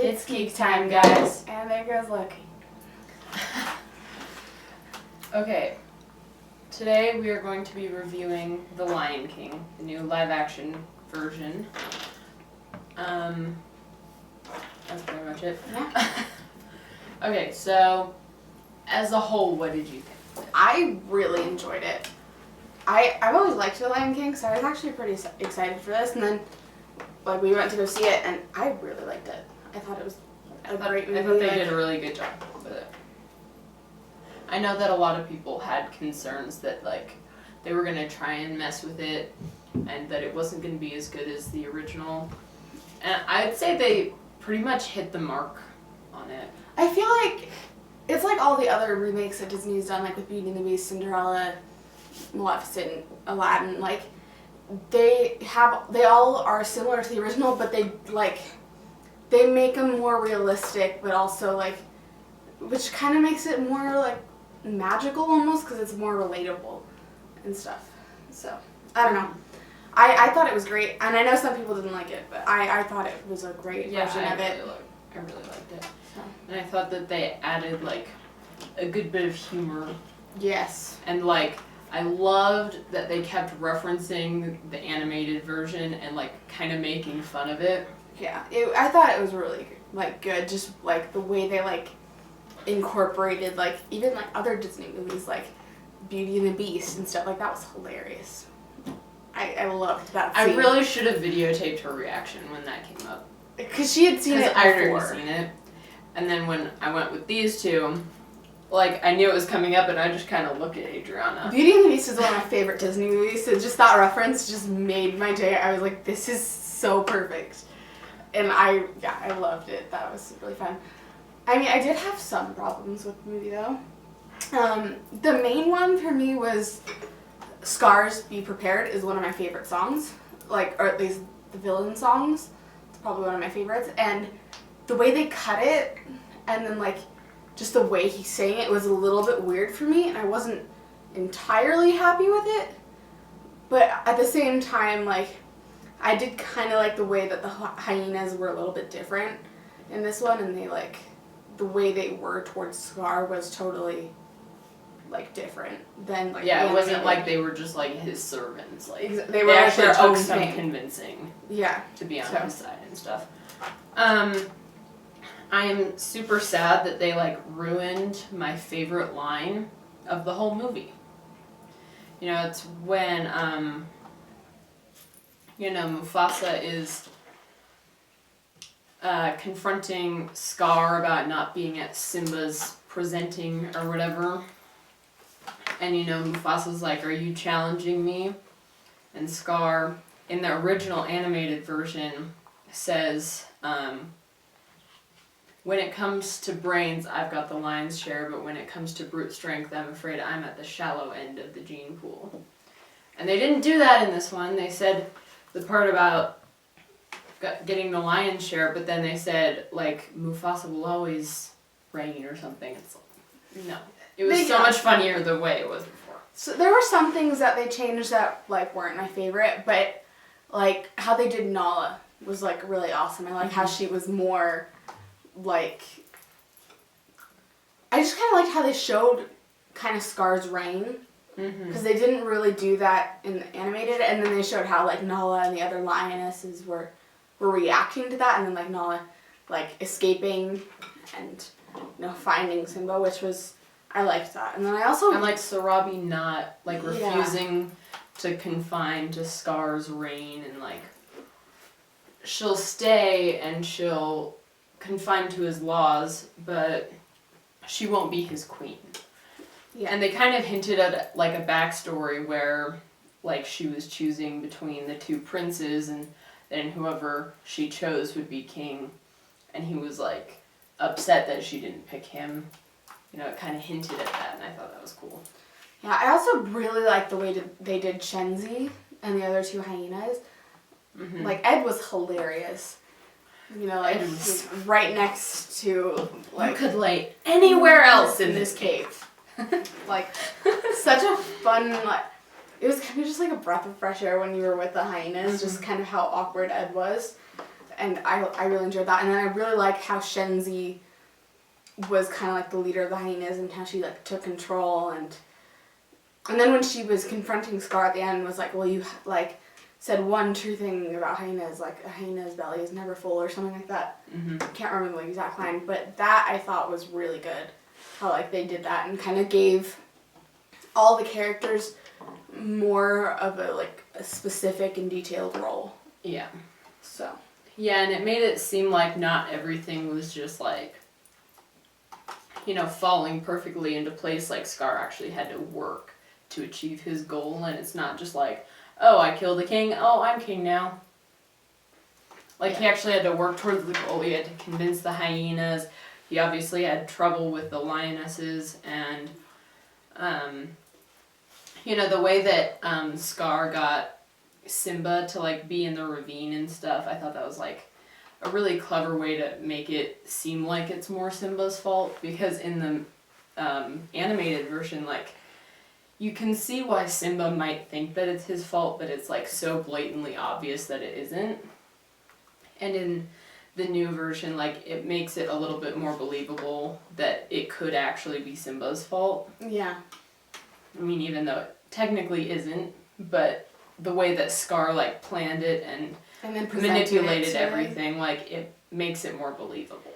It's geek time, guys. And there goes Loki. Okay, today we are going to be reviewing The Lion King, the new live-action version. That's pretty much it. Yeah. Okay, so as a whole, what did you think? I really enjoyed it. I've always liked The Lion King, so I was actually pretty excited for this. And then, we went to go see it, and I really liked it. I thought it was a great movie. I thought they did a really good job with it. I know that a lot of people had concerns that, they were going to try and mess with it, and that it wasn't going to be as good as the original. And I'd say they pretty much hit the mark on it. I feel like it's like all the other remakes that Disney's done, with Beauty and the Beast, Cinderella, Maleficent, Aladdin. They all are similar to the original, but they make them more realistic, but also which kind of makes it more magical almost, because it's more relatable and stuff. So I don't know. I thought it was great, and I know some people didn't like it, but I thought it was a great version of it. I really liked it. So. And I thought that they added a good bit of humor. Yes. And I loved that they kept referencing the animated version and kind of making fun of it. Yeah, I thought it was really good. Just the way they incorporated even other Disney movies like Beauty and the Beast and stuff. That was hilarious. I loved that scene. I really should have videotaped her reaction when that came up. Because she had seen it before. I'd already seen it. And then when I went with these two, I knew it was coming up, and I just kind of looked at Adriana. Beauty and the Beast is one of my favorite Disney movies, so just that reference just made my day. I was like, this is so perfect. And I loved it. That was really fun. I mean, I did have some problems with the movie, though. The main one for me was Scar's Be Prepared is one of my favorite songs. Or at least the villain songs. It's probably one of my favorites. And the way they cut it, and then, just the way he sang it was a little bit weird for me, and I wasn't entirely happy with it. But at the same time, I did kind of like the way that the hyenas were a little bit different in this one, and they, the way they were towards Scar was totally, different than, yeah, it wasn't like they were just, his servants. They were actually their own took some thing. Convincing. Yeah. To be on his side and stuff. I am super sad that they ruined my favorite line of the whole movie. It's when Mufasa is confronting Scar about not being at Simba's presenting or whatever. And Mufasa's like, "Are you challenging me?" And Scar, in the original animated version, says, "When it comes to brains, I've got the lion's share, but when it comes to brute strength, I'm afraid I'm at the shallow end of the gene pool." And they didn't do that in this one. They said the part about getting the lion's share, but then they said, Mufasa will always reign or something. It's no. It was so much funnier the way it was before. So there were some things that they changed that, weren't my favorite, but, how they did Nala was, really awesome. I like how she was more... I just kind of liked how they showed kind of Scar's reign, because they didn't really do that in the animated, and then they showed how Nala and the other lionesses were reacting to that, and then Nala escaping and finding Simba, which was, I liked that. And then I also Sarabi not refusing to confine to Scar's reign, and she'll stay and she'll confine to his laws, but she won't be his queen. Yeah. And they kind of hinted at a backstory where she was choosing between the two princes, and then whoever she chose would be king, and he was upset that she didn't pick him. It kind of hinted at that, and I thought that was cool. Yeah, I also really liked the way they did Shenzi and the other two hyenas. Mm-hmm. Ed was hilarious. He was right next to, you could lay anywhere else in this cave. Such a fun, it was kind of just a breath of fresh air when you were with the hyenas, just kind of how awkward Ed was. and I really enjoyed that. And then I really like how Shenzi was kind of like the leader of the hyenas and how she like took control, and then when she was confronting Scar at the end was like, well, you like said one true thing about hyenas, like a hyena's belly is never full or something like that. Mm-hmm. Can't remember the exact line, but that I thought was really good. How like they did that and kind of gave all the characters more of a specific and detailed role. Yeah. So. Yeah, and it made it seem like not everything was just like, you know, falling perfectly into place. Like Scar actually had to work to achieve his goal, and it's not just like, oh, I killed the king, oh, I'm king now. Like, he actually had to work towards the goal. He had to convince the hyenas. He obviously had trouble with the lionesses, and, you know, the way that Scar got Simba to, like, be in the ravine and stuff, I thought that was, like, a really clever way to make it seem like it's more Simba's fault, because in the animated version, like, you can see why Simba might think that it's his fault, but it's like so blatantly obvious that it isn't. And in the new version, like, it makes it a little bit more believable that it could actually be Simba's fault. Yeah. I mean, even though it technically isn't, but the way that Scar, like, planned it and then manipulated everything, like, it makes it more believable.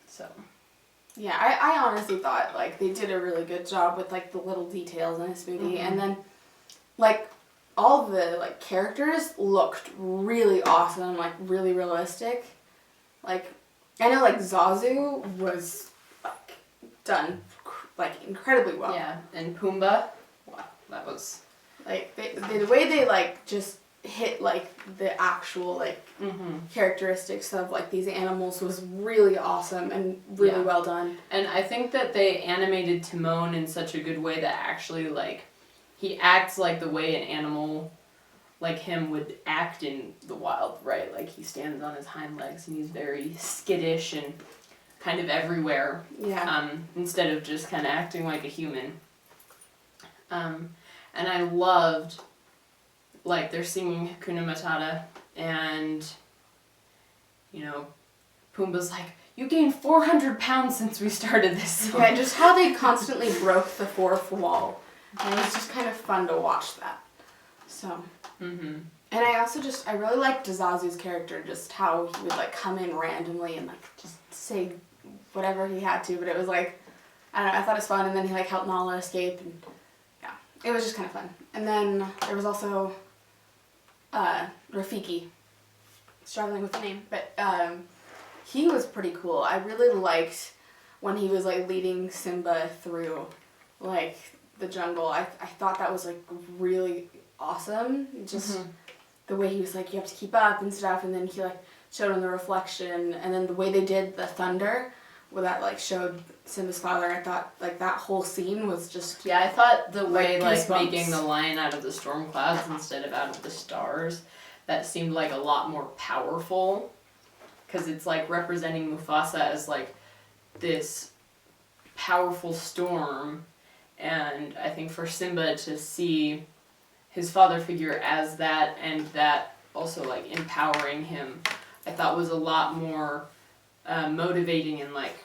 So. Yeah, I honestly thought, like, they did a really good job with, like, the little details in this movie. Mm-hmm. And then, like, all the, like, characters looked really awesome, like, really realistic. Like, I know, like, Zazu was, like, done, like, incredibly well. Yeah, and Pumbaa, wow, that was... Like, the way they, like, just hit, like, the actual, like, characteristics of, like, these animals was really awesome and really well done. And I think that they animated Timon in such a good way that actually, like, he acts like the way an animal like him would act in the wild, right? Like, he stands on his hind legs and he's very skittish and kind of everywhere. Yeah. Instead of just kind of acting like a human. And I loved, like, they're singing Hakuna Matata, and, you know, Pumbaa's like, you gained 400 pounds since we started this song. Yeah, just how they constantly broke the fourth wall. And it was just kind of fun to watch that. So. Mm-hmm. And I really liked Zazu's character, just how he would, like, come in randomly and, like, just say whatever he had to, but it was, like, I don't know, I thought it was fun, and then he, like, helped Nala escape, and, yeah, it was just kind of fun. And then there was also, Rafiki, struggling with the name, but, he was pretty cool. I really liked when he was, like, leading Simba through, like, the jungle. I thought that was, like, really awesome. Just the way he was like, you have to keep up and stuff, and then he, like, showed him the reflection, and then the way they did the thunder, where that, like, showed Simba's father. I thought, like, that whole scene was just... Yeah, I thought the way, like, making goosebumps. the lion out of the storm clouds instead of out of the stars, that seemed like a lot more powerful, because it's, like, representing Mufasa as, like, this powerful storm, and I think for Simba to see his father figure as that, and that also, like, empowering him, I thought was a lot more motivating and, like,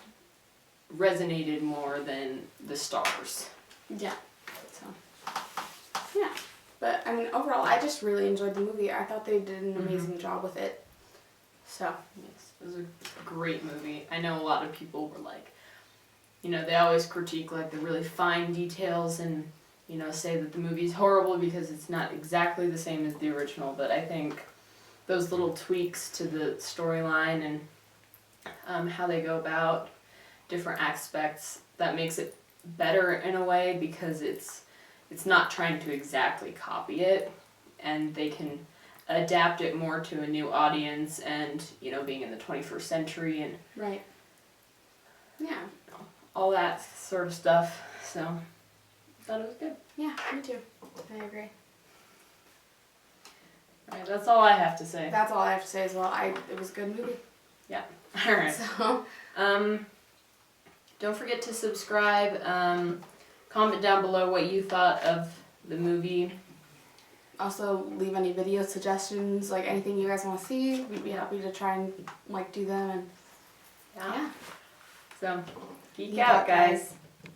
resonated more than the stars. Yeah. So, yeah. But, I mean, overall, I just really enjoyed the movie. I thought they did an amazing job with it. So. Yes, it was a great movie. I know a lot of people were like, you know, they always critique, like, the really fine details and, you know, say that the movie's horrible because it's not exactly the same as the original, but I think those little tweaks to the storyline and how they go about different aspects, that makes it better in a way, because it's not trying to exactly copy it, and they can adapt it more to a new audience, and, you know, being in the 21st century and Right. Yeah. all that sort of stuff. So I thought it was good. Yeah, me too. I agree. Alright, that's all I have to say. That's all I have to say as well. It was a good movie. Yeah. Alright. So. Don't forget to subscribe. Comment down below what you thought of the movie. also leave any video suggestions, like anything you guys want to see. We'd be happy to try and like do them and Yeah. So, geek Geek out, out, guys. guys.